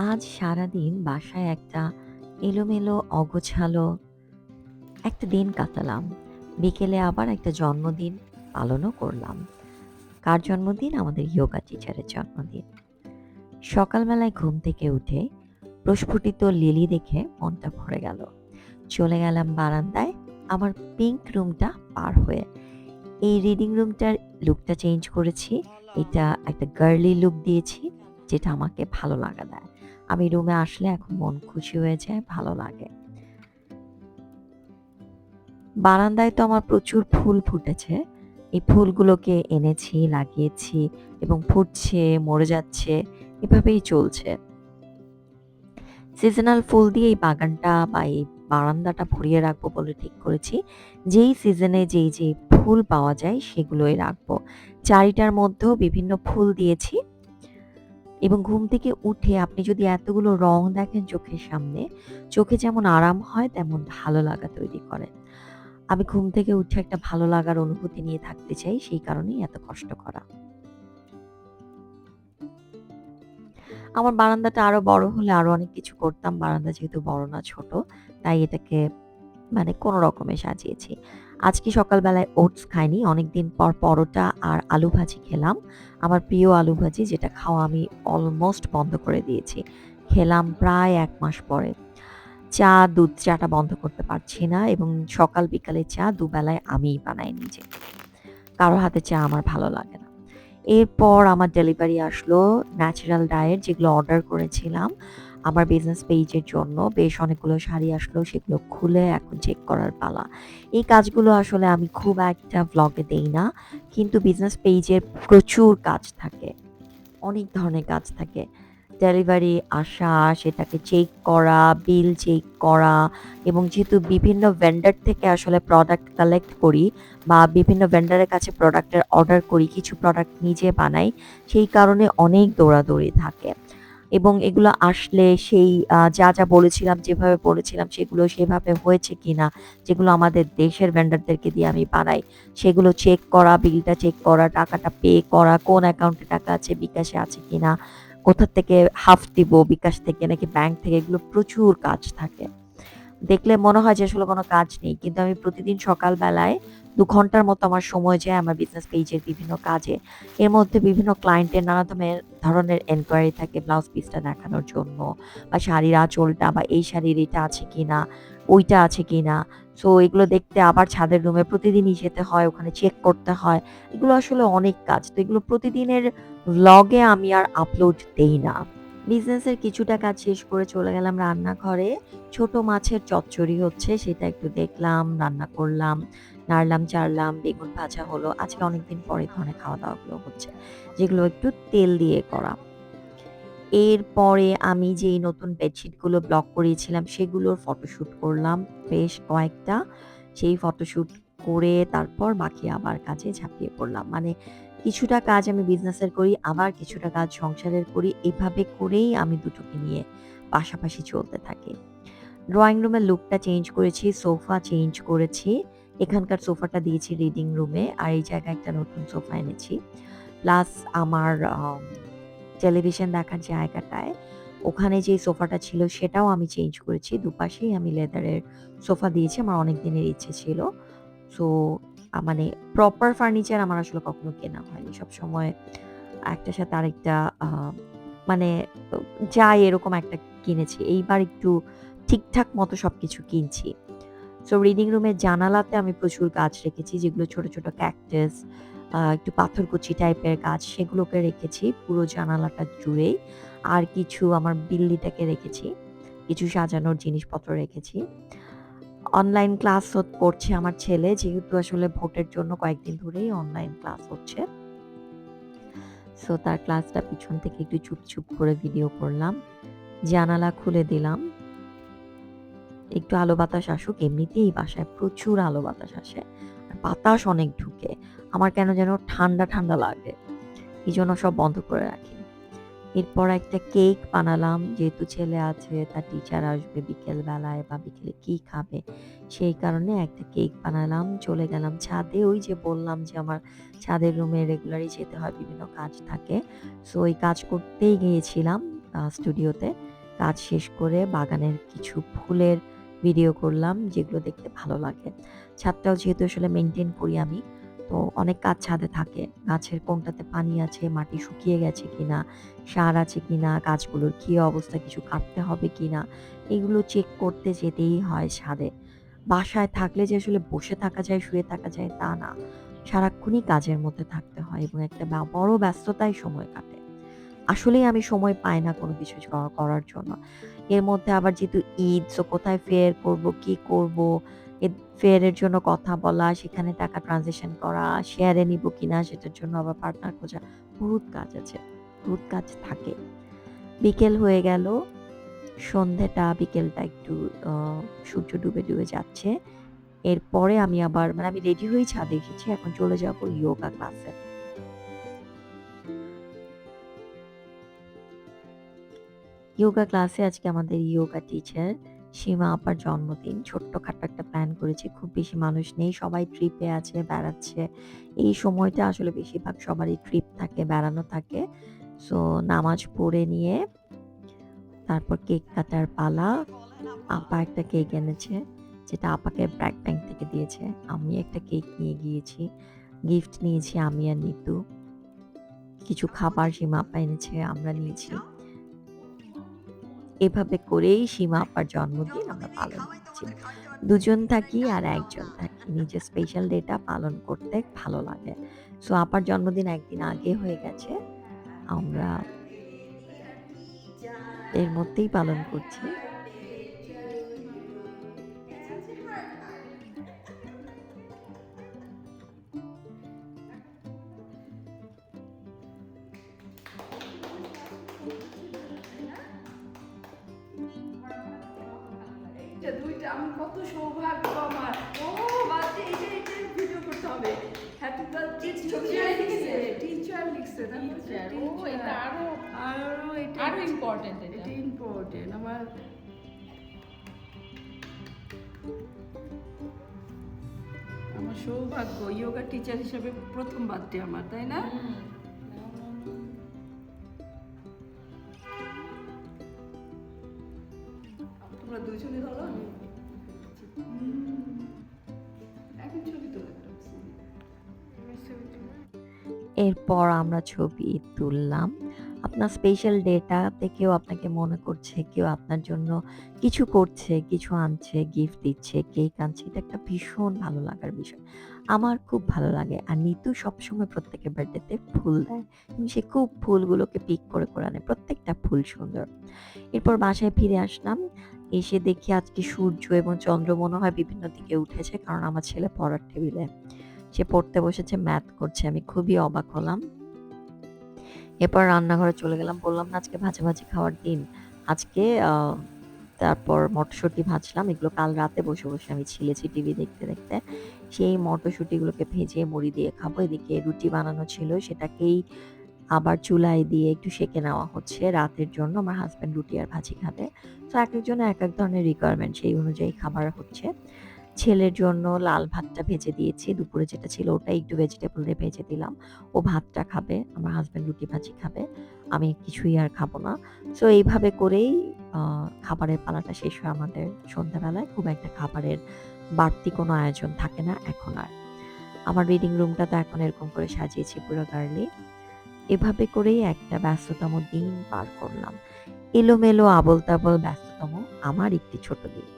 আজ সারাদিন বাসায় একটা এলোমেলো অগোছালো একটা দিন কাটালাম। বিকেলে আবার একটা জন্মদিন পালনও করলাম। কার জন্মদিন? আমাদের যোগা টিচারের জন্মদিন। সকালবেলায় ঘুম থেকে উঠে প্রস্ফুটিত লিলি দেখে মনটা ভরে গেল। চলে গেলাম বারান্দায় আমার পিঙ্ক রুমটা পার হয়ে। এই রিডিং রুমটার লুকটা চেঞ্জ করেছি। এটা একটা গার্লি লুক দিয়েছি, যেটা আমাকে ভালো লাগা দেয়। আমি রুমে আসলে এখন মন খুশি হয়ে যায়, ভালো লাগে। বারান্দায় তো আমার প্রচুর ফুল ফুটেছে। এই ফুলগুলোকে এনেছি, লাগিয়েছি এবং ফুটছে, মরে যাচ্ছে, এভাবেই চলছে। সিজনাল ফুল দিয়ে এই বাগানটা বা এই বারান্দাটা ভরিয়ে রাখবো বলে ঠিক করেছি। যেই সিজনে যেই ফুল পাওয়া যায় সেগুলোই রাখবো। চারিটার মধ্যেও বিভিন্ন ফুল দিয়েছি এবং ঘুম থেকে উঠে আপনি যদি এতগুলো রং দেখেন চোখের সামনে, চোখে যেমন আরাম হয় তেমন ভালো লাগা তৈরি করে। আমি ঘুম থেকে উঠে একটা ভালো লাগার অনুভূতি নিয়ে থাকতে চাই, সেই কারণেই এত কষ্ট করা। আমার বারান্দাটা আরো বড় হলে আরো অনেক কিছু করতাম। বারান্দা যেহেতু বড় না ছোট, তাই এটাকে মানে কোন রকমে সাজিয়েছি। আজকে সকালবেলায় ওটস খাইনি। অনেকদিন পর পরোটা আর আলু ভাজি খেলাম। আমার প্রিয় আলু ভাজি, যেটা খাওয়া আমি অলমোস্ট বন্ধ করে দিয়েছি। খেলাম প্রায় ১ মাস পরে। দুধ চাটা বন্ধ করতে পারছি না এবং সকাল বিকালে চা দুবেলায় আমিই বানাই নিজে। কারো হাতে চা আমার ভালো লাগে না। এরপর আমার ডেলিভারি আসলো ন্যাচারাল ডায়েট, যেগুলো অর্ডার করেছিলাম আমার বিজনেস পেজের জন্য। বেশ অনেকগুলো শাড়ি আসলো, সেগুলো খুলে এখন চেক করার পালা। এই কাজগুলো আসলে আমি খুব একটা ভ্লগে দেই না, কিন্তু বিজনেস পেজের প্রচুর কাজ থাকে, অনেক ধরনের কাজ থাকে। ডেলিভারি আসা, সেটাকে চেক করা, বিল চেক করা এবং যেহেতু বিভিন্ন ভেন্ডর থেকে আসলে প্রোডাক্ট কালেক্ট করি বা বিভিন্ন ভেন্ডরের কাছে প্রোডাক্টের অর্ডার করি, কিছু প্রোডাক্ট নিজে বানাই, সেই কারণে অনেক দৌড়াদৌড়ি থাকে এবং এগুলো আসলে সেই যা বলেছিলাম, যেভাবে বলেছিলাম সেগুলো সেভাবে হয়েছে কিনা, যেগুলো আমাদের দেশের ভেন্ডরদেরকে দিয়ে আমি বানাই, সেগুলো চেক করা, বিলটা চেক করা, টাকাটা পে করা, কোন অ্যাকাউন্টে টাকা আছে, বিকাশে আছে কিনা, কোথা থেকে হাফ দিব, বিকাশ থেকে নাকি ব্যাংক থেকে, এগুলো প্রচুর কাজ থাকে। দেখলে মনে হয় যে আসলে কোনো কাজ নেই। কিন্তু আমি প্রতিদিন সকালবেলায় ২ ঘন্টার মতো আমার সময় যায় আমার বিজনেস পেজের বিভিন্ন কাজে। এর মধ্যে বিভিন্ন ক্লায়েন্টের নানা ধরনের এনকোয়ারি থাকে ব্লাউজ পিসটা দেখানোর জন্য বা শাড়ির আঁচলটা বা এই শাড়ির এটা আছে কিনা, ওইটা আছে কিনা। সো এগুলো দেখতে আবার ছাদের রুমে প্রতিদিনই যেতে হয়, ওখানে চেক করতে হয়। এগুলো আসলে অনেক কাজ। তো এগুলো প্রতিদিনের ভ্লগে আমি আর আপলোড দেই না। বিজনেসের কিছুটা কাজ শেষ করে চলে গেলাম রান্নাঘরে। ছোট মাছের চচ্চড়ি হচ্ছে, সেটা একটু দেখলাম, রান্না করলাম, নাড়লাম চাড়লাম, বেগুন ভাজা হলো। আজকে অনেকদিন পরে এই ধরনের খাওয়া-দাওয়াগুলো হচ্ছে, যেগুলো একটু তেল দিয়ে করা। এরপরে আমি যেই নতুন বেডশিটগুলো ব্লক করিয়েছিলাম সেগুলোর ফটোশুট করলাম বেশ কয়েকটা। সেই ফটোশুট করে তারপর বাকি আবার কাজে ঝাঁপিয়ে পড়লাম। মানে কিছুটা কাজ আমি বিজনেসের করি, আবার কিছুটা কাজ সংসারের করি। এভাবে করেই আমি দুটোকে নিয়ে পাশাপাশি চলতে থাকি। ড্রয়িং রুমের লুকটা চেঞ্জ করেছি, সোফা চেঞ্জ করেছি। এখানকার সোফাটা দিয়েছি রিডিং রুমে আর এই জায়গায় একটা নতুন সোফা এনেছি। প্লাস আমার টেলিভিশন দেখার জায়গাটায় ওখানে যে সোফাটা ছিল সেটাও আমি চেঞ্জ করেছি। দুপাশেই আমি লেদারের সোফা দিয়েছি। আমার অনেক দিনের ইচ্ছে ছিল। সো মানে প্রপার ফার্নিচার আমার আসলে কখনো কেনা হয়নি। সবসময় একটার সাথে আরেকটা আ মানে ও যাই এরকম একটা কিনেছি। এইবার একটু ঠিকঠাক মতো সবকিছু কিনছি। সো রিডিং রুমের জানালাতে আমি প্রচুর গাছ রেখেছি, যেগুলো ছোট, ছোট ক্যাকটাস, একটু পাথরকুচি টাইপের গাছ, সেগুলোকে রেখেছি পুরো জানালাটা জুড়েই। আর কিছু আমার বিল্লিটাকে রেখেছি। কিছু সাজানোর জিনিসপত্র রেখেছি। অনলাইন ক্লাস করছে আমার ছেলে, যেহেতু আসলে ভোটের জন্য কয়েকদিন ধরেই অনলাইন ক্লাস হচ্ছে। সো তার ক্লাসটা পিছন থেকে একটু চুপ করে ভিডিও করলাম। জানালা খুলে দিলাম। একটু আলো বাতাস আসুক। এমনিতেই এই বাসায় প্রচুর আলো বাতাস আসে। আর বাতাস অনেক ঢুকে। আমার কেন যেন ঠান্ডা লাগে। এজন্য সব বন্ধ করে রাখি। এরপর একটা কেক বানালাম। যেহেতু ছেলে আছে, তার টিচার আসবে বিকেল বেলায় বা বিকেলে কি খাবে, সেই কারণে একটা কেক বানালাম। চলে গেলাম ছাদে। ওই যে বললাম যে আমার ছাদের রুমে রেগুলারই যেতে হয়, বিভিন্ন কাজ থাকে। সো ওই কাজ করতেই গিয়েছিলাম স্টুডিওতে। কাজ শেষ করে বাগানের কিছু ফুলের ভিডিও করলাম যেগুলো দেখতে ভালো লাগে। ছাদটাও যেহেতু আসলে মেইনটেইন করি আমি, তো অনেক কাজ ছাদে থাকে। গাছের কোনটাতে পানি আছে, মাটি শুকিয়ে গেছে কিনা, সার আছে কিনা, গাছগুলোর কী অবস্থা, কিছু কাটতে হবে কিনা, এগুলো চেক করতে যেতেই হয় ছাদে। বাসায় থাকলে যে আসলে বসে থাকা যায়, শুয়ে থাকা যায় তা না। সারাক্ষণই কাজের মধ্যে থাকতে হয় এবং একটা বড় ব্যস্ততায় সময় কাটে। আসলেই আমি সময় পাই না কোনো কিছু করার জন্য। এর মধ্যে আবার যেহেতু ঈদ, সো কোথায় ফেয়ার করব, কি করব, ফেয়ারের জন্য কথা বলা, সেখানে টাকা ট্রানজ্যাকশন করা, শেয়ারে নিব কিনা সেটার জন্য আবার পার্টনার খোঁজা, বহুত কাজ আছে, বহুত কাজ থাকে। বিকেল হয়ে গেল, বিকেলটা একটু সূর্য ডুবে যাচ্ছে। এরপরে আমি আবার আমি রেডি হয়েই ছাদে এসেছি। এখন চলে যাব ইয়োগা ক্লাসে। ইয়োগা ক্লাসে আজকে আমাদের ইয়োগা টিচার সীমা আপার জন্মদিন। ছোট্টখাট্টো একটা প্ল্যান করেছি। খুব বেশি মানুষ নেই। সবাই ট্রিপে আছে, বেড়াচ্ছে। এই সময়টা আসলে বেশিরভাগ সবারই ট্রিপ থাকে, বেড়ানো থাকে। সো নামাজ পড়ে নিয়ে তারপর কেক কাটার পালা। আপা একটা কেক এনেছে, যেটা আপাকে ব্র্যাক ব্যাংক থেকে দিয়েছে। আমি একটা কেক নিয়ে গিয়েছি। গিফট নিয়েছি আমি আর নিতু। কিছু খাবার সীমা আপা এনেছে, আমরা নিয়েছি। এভাবে করেই সীমা আপার জন্মদিন আমরা পালন করছি। দুজন থাকি আর একজন থাকি। নিজের স্পেশাল ডেটা পালন করতে ভালো লাগে। সো আপার জন্মদিন একদিন আগে হয়ে গেছে। আমরা এর মধ্যেই পালন করছি। দুইটা আমি কত সৌভাগ্য আমার। ও বাচ্চা এটা ভিডিও করতে হবে। হ্যাপি বার্থডে টিচার লিখছে না টিচার। ও এটা আরো ইম্পর্টেন্ট। এটা ইম্পর্টেন্ট আমার সৌভাগ্য যোগা টিচার হিসেবে প্রথম বার্থডে আমার, তাই না? তোমরা দুজনে ধরো, আমি এখন ছবি তোলা। এরপর আমরা ছবি তুললাম। আপনার স্পেশাল ডেটা তে কেউ আপনাকে মনে করছে, কেউ আপনার জন্য কিছু করছে, কিছু আনছে, গিফট দিচ্ছে, কেক আনছে। এটা একটা ভীষণ ভালো লাগার বিষয়। আমার খুব ভালো লাগে। আর নিতু সবসময় প্রত্যেকের বার্থডেতে ফুল দেয় এবং সে খুব ফুলগুলোকে পিক করে আনে। প্রত্যেকটা ফুল সুন্দর। এরপর বাসায় ফিরে আসলাম। এসে দেখি আজকে সূর্য এবং চন্দ্র মনে হয় বিভিন্ন দিকে উঠেছে, কারণ আমার ছেলে পড়ার টেবিলে সে পড়তে বসেছে, ম্যাথ করছে। আমি খুবই অবাক হলাম। এরপর রান্নাঘরে চলে গেলাম। বললাম না আজকে ভাজাভাজি খাওয়ার দিন। আজকে তারপর মটরশুঁটি ভাজলাম। এগুলো কাল রাতে বসে আমি ছিলেছি টিভি দেখতে। সেই মটরশুঁটিগুলোকে ভেজে মুড়ি দিয়ে খাবো। এদিকে রুটি বানানো ছিল, সেটাকেই আবার চুলায় দিয়ে একটু সেঁকে নেওয়া হচ্ছে রাতের জন্য। আমার হাসব্যান্ড রুটি আর ভাজি খাবে। তো একেকজনের এক এক ধরনের রিকোয়ারমেন্ট, সেই অনুযায়ী খাবার হচ্ছে। ছেলের জন্য লাল ভাতটা ভেজে দিয়েছি। দুপুরে যেটা ছিল ওটাই একটু ভেজিটেবল দিয়ে ভেজে দিলাম। ও ভাতটা খাবে, আমার হাসব্যান্ড রুটি ভাজি খাবে। আমি কিছুই আর খাবো না। সো এইভাবে করেই খাবারের পালাটা শেষ হয় আমাদের সন্ধ্যাবেলায়। খুব একটা খাবারের বাড়তি কোনো আয়োজন থাকে না এখন আর। আমার রিডিং রুমটা তো এখন এরকম করে সাজিয়েছি পুরো গার্লি। এভাবে করেই একটা ব্যস্ততম দিন পার করলাম। এলোমেলো আবোল তাবোল ব্যস্ততম আমার একটি ছোট দিন।